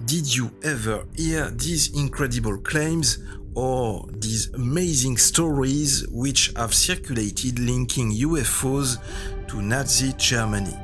Did you ever hear these incredible claims or these amazing stories which have circulated linking UFOs to Nazi Germany?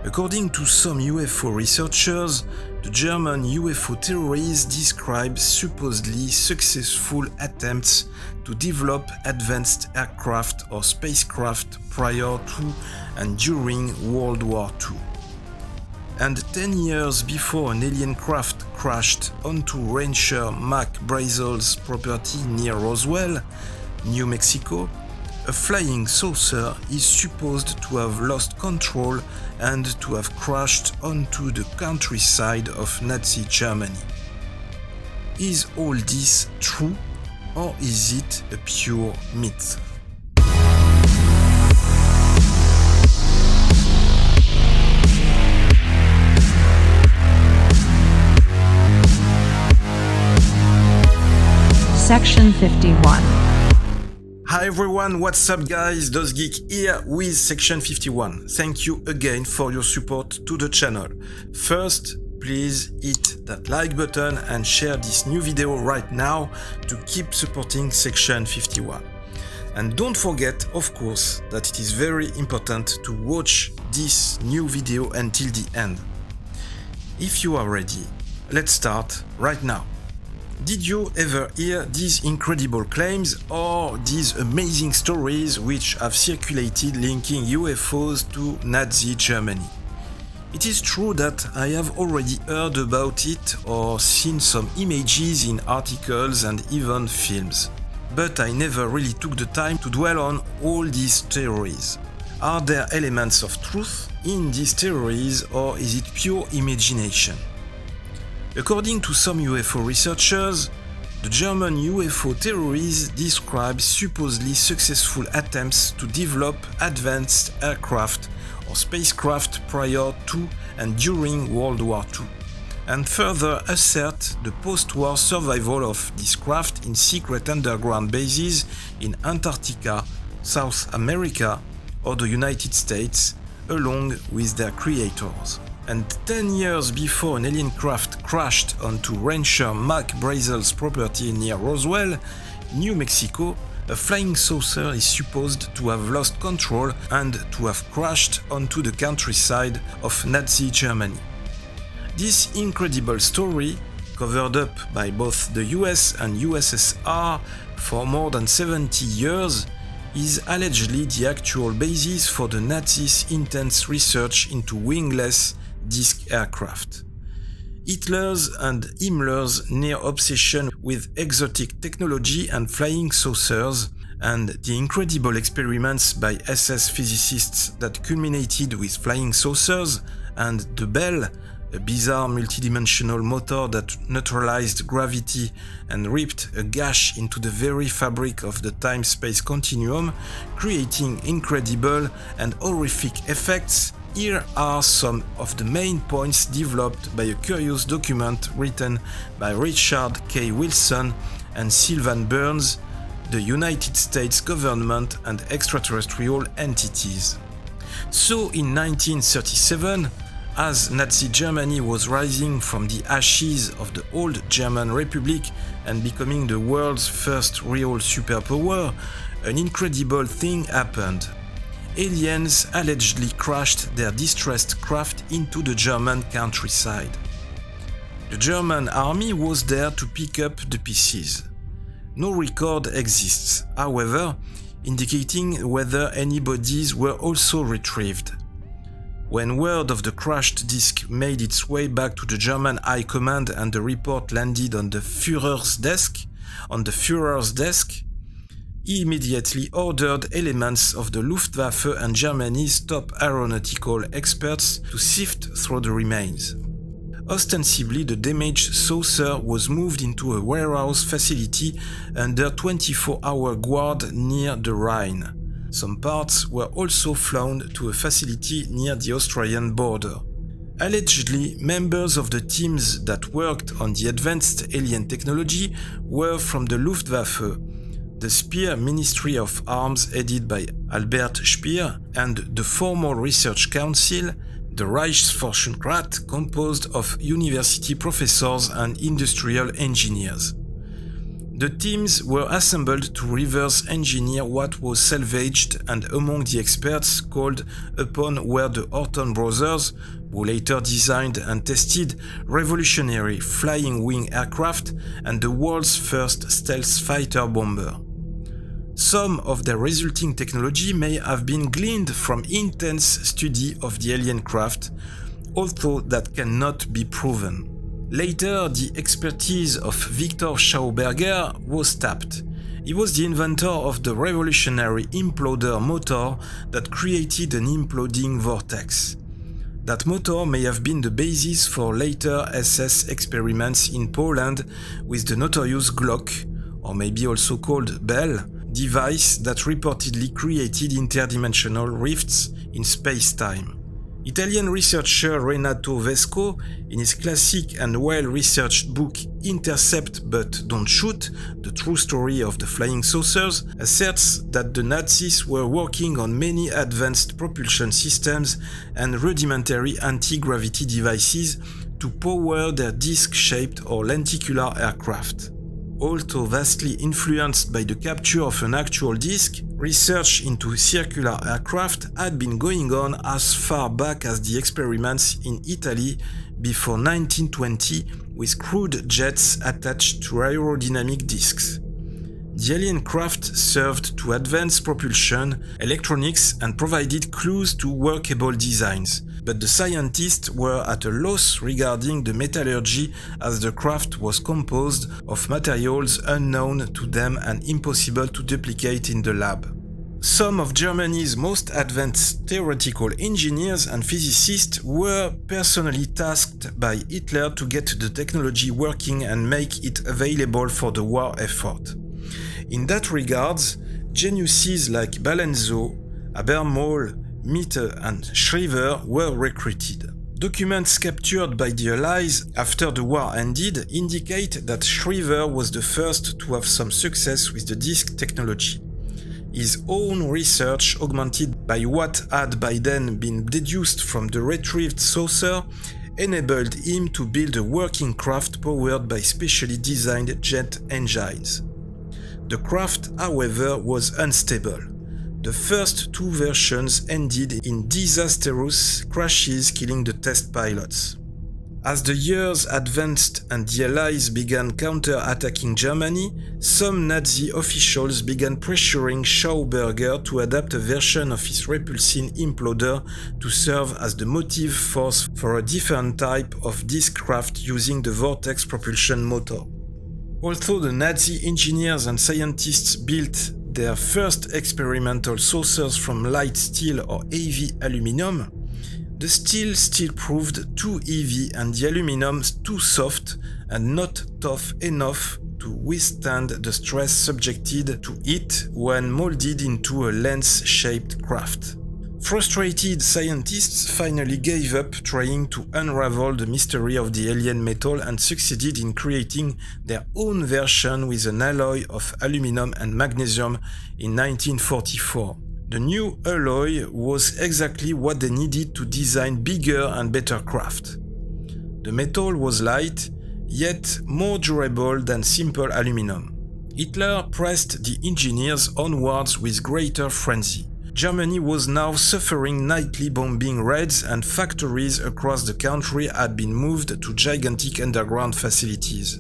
According to some UFO researchers, the German UFO theories describe supposedly successful attempts to develop advanced aircraft or spacecraft prior to and during World War II. And 10 years before an alien craft crashed onto rancher Mack Brazel's property near Roswell, New Mexico, a flying saucer is supposed to have lost control and to have crashed onto the countryside of Nazi Germany. Is all this true, or is it a pure myth? Section 51. Hi everyone, what's up guys, DOZgeek here with Section 51. Thank you again for your support to the channel. First, please hit that like button and share this new video right now to keep supporting Section 51. And don't forget, of course, that it is very important to watch this new video until the end. If you are ready, let's start right now. Did you ever hear these incredible claims or these amazing stories which have circulated linking UFOs to Nazi Germany? It is true that I have already heard about it or seen some images in articles and even films. But I never really took the time to dwell on all these theories. Are there elements of truth in these theories or is it pure imagination? According to some UFO researchers, the German UFO theories describe supposedly successful attempts to develop advanced aircraft or spacecraft prior to and during World War II, and further assert the post-war survival of this craft in secret underground bases in Antarctica, South America, or the United States, along with their creators. And 10 years before an alien craft crashed onto rancher Mack Brazel's property near Roswell, New Mexico, a flying saucer is supposed to have lost control and to have crashed onto the countryside of Nazi Germany. This incredible story, covered up by both the US and USSR for more than 70 years, is allegedly the actual basis for the Nazis' intense research into wingless disc aircraft. Hitler's and Himmler's near obsession with exotic technology and flying saucers, and the incredible experiments by SS physicists that culminated with flying saucers and the Bell, a bizarre multidimensional motor that neutralized gravity and ripped a gash into the very fabric of the time-space continuum, creating incredible and horrific effects. Here are some of the main points developed by a curious document written by Richard K. Wilson and Sylvan Burns, the United States government and extraterrestrial entities. So in 1937, as Nazi Germany was rising from the ashes of the old German Republic and becoming the world's first real superpower, an incredible thing happened. Aliens allegedly crashed their distressed craft into the German countryside. The German army was there to pick up the pieces. No record exists, however, indicating whether any bodies were also retrieved. When word of the crashed disc made its way back to the German High Command and the report landed on the Führer's desk, he immediately ordered elements of the Luftwaffe and Germany's top aeronautical experts to sift through the remains. Ostensibly, the damaged saucer was moved into a warehouse facility under 24-hour guard near the Rhine. Some parts were also flown to a facility near the Austrian border. Allegedly, members of the teams that worked on the advanced alien technology were from the Luftwaffe, the Speer Ministry of Arms headed by Albert Speer, and the Formal Research Council, the Reichsforschungsrat composed of university professors and industrial engineers. The teams were assembled to reverse engineer what was salvaged, and among the experts called upon were the Horton brothers, who later designed and tested revolutionary flying wing aircraft and the world's first stealth fighter bomber. Some of the resulting technology may have been gleaned from intense study of the alien craft, although that cannot be proven. Later, the expertise of Victor Schauberger was tapped. He was the inventor of the revolutionary imploder motor that created an imploding vortex. That motor may have been the basis for later SS experiments in Poland with the notorious Glock, or maybe also called Bell, device that reportedly created interdimensional rifts in space-time. Italian researcher Renato Vesco, in his classic and well-researched book Intercept But Don't Shoot, the true story of the flying saucers, asserts that the Nazis were working on many advanced propulsion systems and rudimentary anti-gravity devices to power their disc-shaped or lenticular aircraft. Although vastly influenced by the capture of an actual disc, research into circular aircraft had been going on as far back as the experiments in Italy before 1920 with crude jets attached to aerodynamic discs. The alien craft served to advance propulsion, electronics, and provided clues to workable designs, but the scientists were at a loss regarding the metallurgy as the craft was composed of materials unknown to them and impossible to duplicate in the lab. Some of Germany's most advanced theoretical engineers and physicists were personally tasked by Hitler to get the technology working and make it available for the war effort. In that regard, geniuses like Balenzo, Abermole, Mitte and Shriver were recruited. Documents captured by the Allies after the war ended indicate that Shriver was the first to have some success with the disc technology. His own research, augmented by what had by then been deduced from the retrieved saucer, enabled him to build a working craft powered by specially designed jet engines. The craft, however, was unstable. The first two versions ended in disastrous crashes, killing the test pilots. As the years advanced and the Allies began counter-attacking Germany, some Nazi officials began pressuring Schauberger to adapt a version of his repulsing imploder to serve as the motive force for a different type of disc craft using the vortex propulsion motor. Although the Nazi engineers and scientists built their first experimental saucers from light steel or heavy aluminum, the steel still proved too heavy and the aluminum too soft and not tough enough to withstand the stress subjected to it when molded into a lens-shaped craft. Frustrated scientists finally gave up trying to unravel the mystery of the alien metal and succeeded in creating their own version with an alloy of aluminum and magnesium in 1944. The new alloy was exactly what they needed to design bigger and better craft. The metal was light, yet more durable than simple aluminum. Hitler pressed the engineers onwards with greater frenzy. Germany was now suffering nightly bombing raids and factories across the country had been moved to gigantic underground facilities.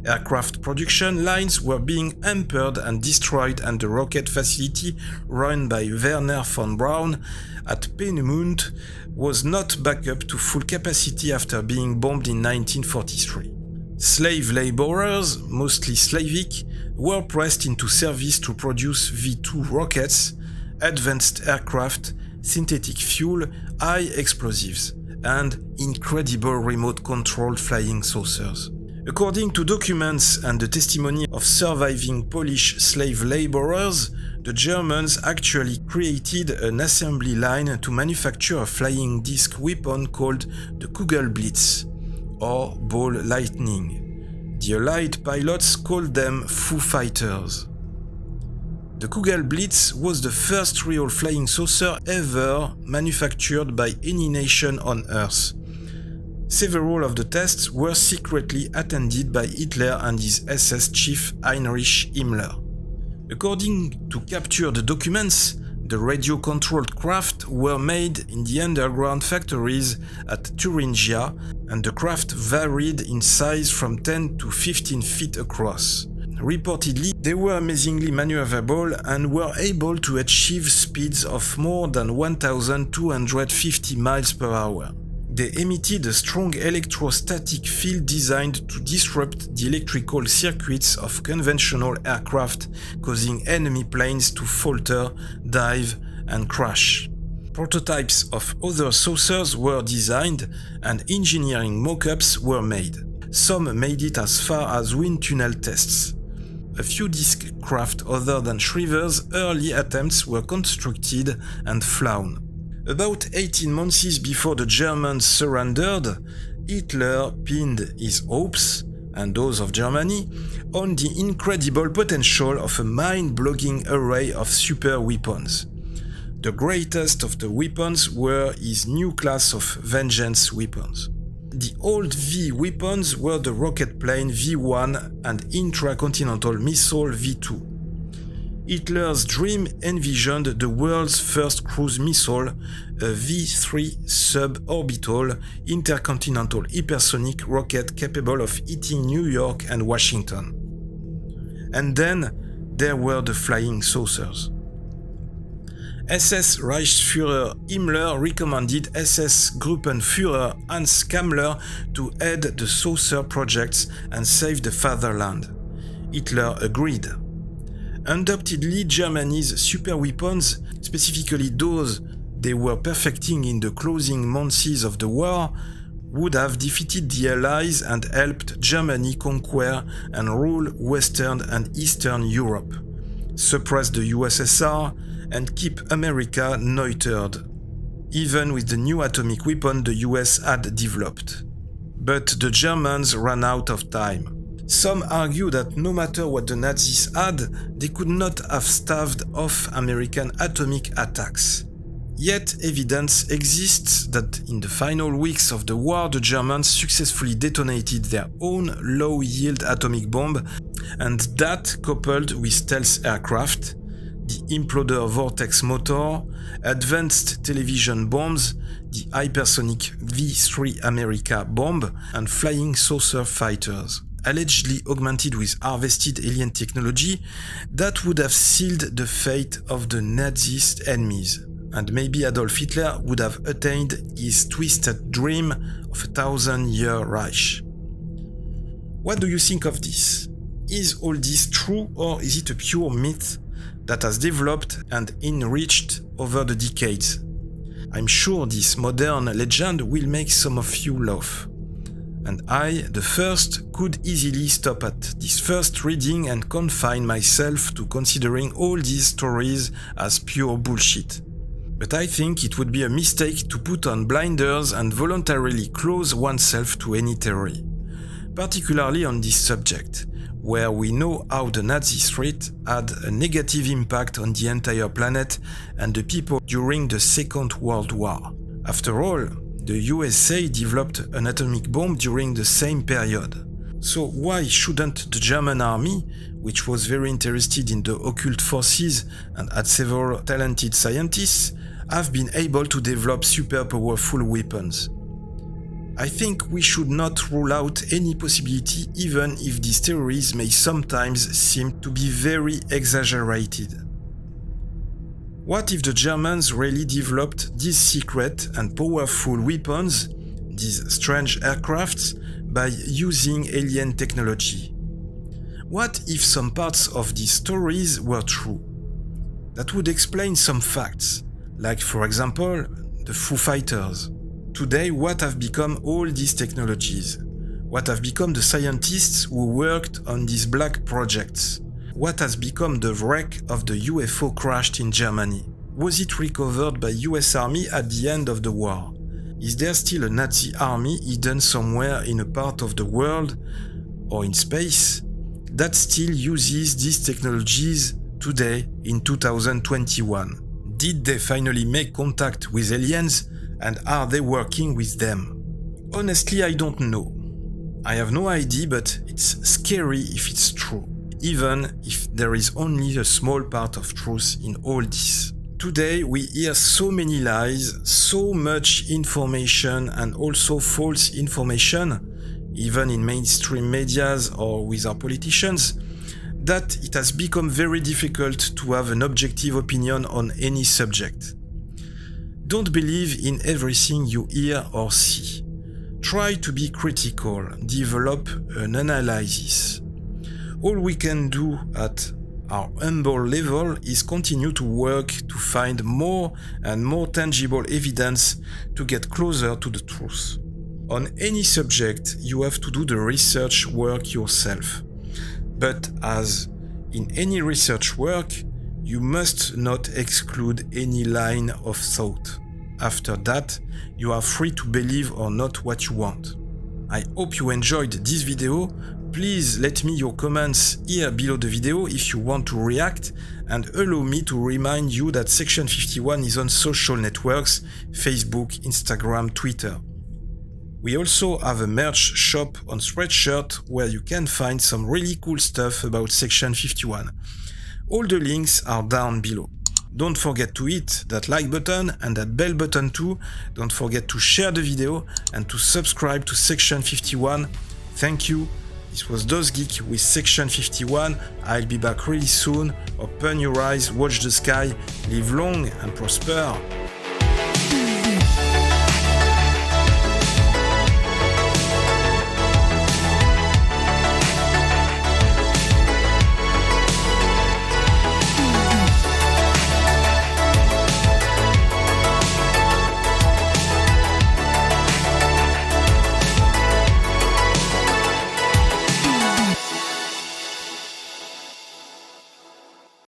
Aircraft production lines were being hampered and destroyed and the rocket facility run by Werner von Braun at Peenemünde was not back up to full capacity after being bombed in 1943. Slave laborers, mostly Slavic, were pressed into service to produce V-2 rockets, advanced aircraft, synthetic fuel, high explosives, and incredible remote-controlled flying saucers. According to documents and the testimony of surviving Polish slave laborers, the Germans actually created an assembly line to manufacture a flying disc weapon called the Kugelblitz, or ball lightning. The Allied pilots called them Foo Fighters. The Kugelblitz was the first real flying saucer ever manufactured by any nation on Earth. Several of the tests were secretly attended by Hitler and his SS chief Heinrich Himmler. According to captured documents, the radio-controlled craft were made in the underground factories at Thuringia, and the craft varied in size from 10 to 15 feet across. Reportedly, they were amazingly maneuverable and were able to achieve speeds of more than 1,250 miles per hour. They emitted a strong electrostatic field designed to disrupt the electrical circuits of conventional aircraft, causing enemy planes to falter, dive, and crash. Prototypes of other saucers were designed, and engineering mock-ups were made. Some made it as far as wind tunnel tests. A few disc craft other than Shriver's early attempts were constructed and flown. About 18 months before the Germans surrendered, Hitler pinned his hopes, and those of Germany, on the incredible potential of a mind-blogging array of super weapons. The greatest of the weapons were his new class of vengeance weapons. The old V weapons were the rocket plane V1 and intracontinental missile V2. Hitler's dream envisioned the world's first cruise missile, a V3 suborbital intercontinental hypersonic rocket capable of hitting New York and Washington. And then there were the flying saucers. SS Reichsführer Himmler recommended SS Gruppenführer Hans Kammler to head the saucer projects and save the fatherland. Hitler agreed. Undoubtedly, Germany's superweapons, specifically those they were perfecting in the closing months of the war, would have defeated the Allies and helped Germany conquer and rule Western and Eastern Europe, suppress the USSR, and keep America neutered, even with the new atomic weapon the US had developed. But the Germans ran out of time. Some argue that no matter what the Nazis had, they could not have staved off American atomic attacks. Yet evidence exists that in the final weeks of the war the Germans successfully detonated their own low-yield atomic bomb, and that, coupled with stealth aircraft, the imploder vortex motor, advanced television bombs, the hypersonic V3 America bomb, and flying saucer fighters, allegedly augmented with harvested alien technology, that would have sealed the fate of the Nazist enemies, and maybe Adolf Hitler would have attained his twisted dream of a 1,000-year Reich. What do you think of this? Is all this true, or is it a pure myth that has developed and enriched over the decades? I'm sure this modern legend will make some of you laugh. And I, the first, could easily stop at this first reading and confine myself to considering all these stories as pure bullshit. But I think it would be a mistake to put on blinders and voluntarily close oneself to any theory, particularly on this subject, where we know how the Nazi threat had a negative impact on the entire planet and the people during the Second World War. After all, the USA developed an atomic bomb during the same period. So why shouldn't the German army, which was very interested in the occult forces and had several talented scientists, have been able to develop super powerful weapons? I think we should not rule out any possibility, even if these theories may sometimes seem to be very exaggerated. What if the Germans really developed these secret and powerful weapons, these strange aircrafts, by using alien technology? What if some parts of these stories were true? That would explain some facts, like for example, the Foo Fighters. Today, what have become all these technologies? What have become the scientists who worked on these black projects? What has become the wreck of the UFO crashed in Germany? Was it recovered by US Army at the end of the war? Is there still a Nazi army hidden somewhere in a part of the world, or in space, that still uses these technologies today in 2021? Did they finally make contact with aliens, and are they working with them? Honestly, I don't know. I have no idea, but it's scary if it's true, even if there is only a small part of truth in all this. Today we hear so many lies, so much information and also false information, even in mainstream medias or with our politicians, that it has become very difficult to have an objective opinion on any subject. Don't believe in everything you hear or see. Try to be critical, develop an analysis. All we can do at our humble level is continue to work to find more and more tangible evidence to get closer to the truth. On any subject, you have to do the research work yourself. But as in any research work, you must not exclude any line of thought. After that, you are free to believe or not what you want. I hope you enjoyed this video. Please let me your comments here below the video if you want to react, and allow me to remind you that Section 51 is on social networks, Facebook, Instagram, Twitter. We also have a merch shop on Spreadshirt where you can find some really cool stuff about Section 51. All the links are down below. Don't forget to hit that like button and that bell button too. Don't forget to share the video and to subscribe to Section 51. Thank you. This was DOZgeek with Section 51. I'll be back really soon. Open your eyes, watch the sky, live long and prosper.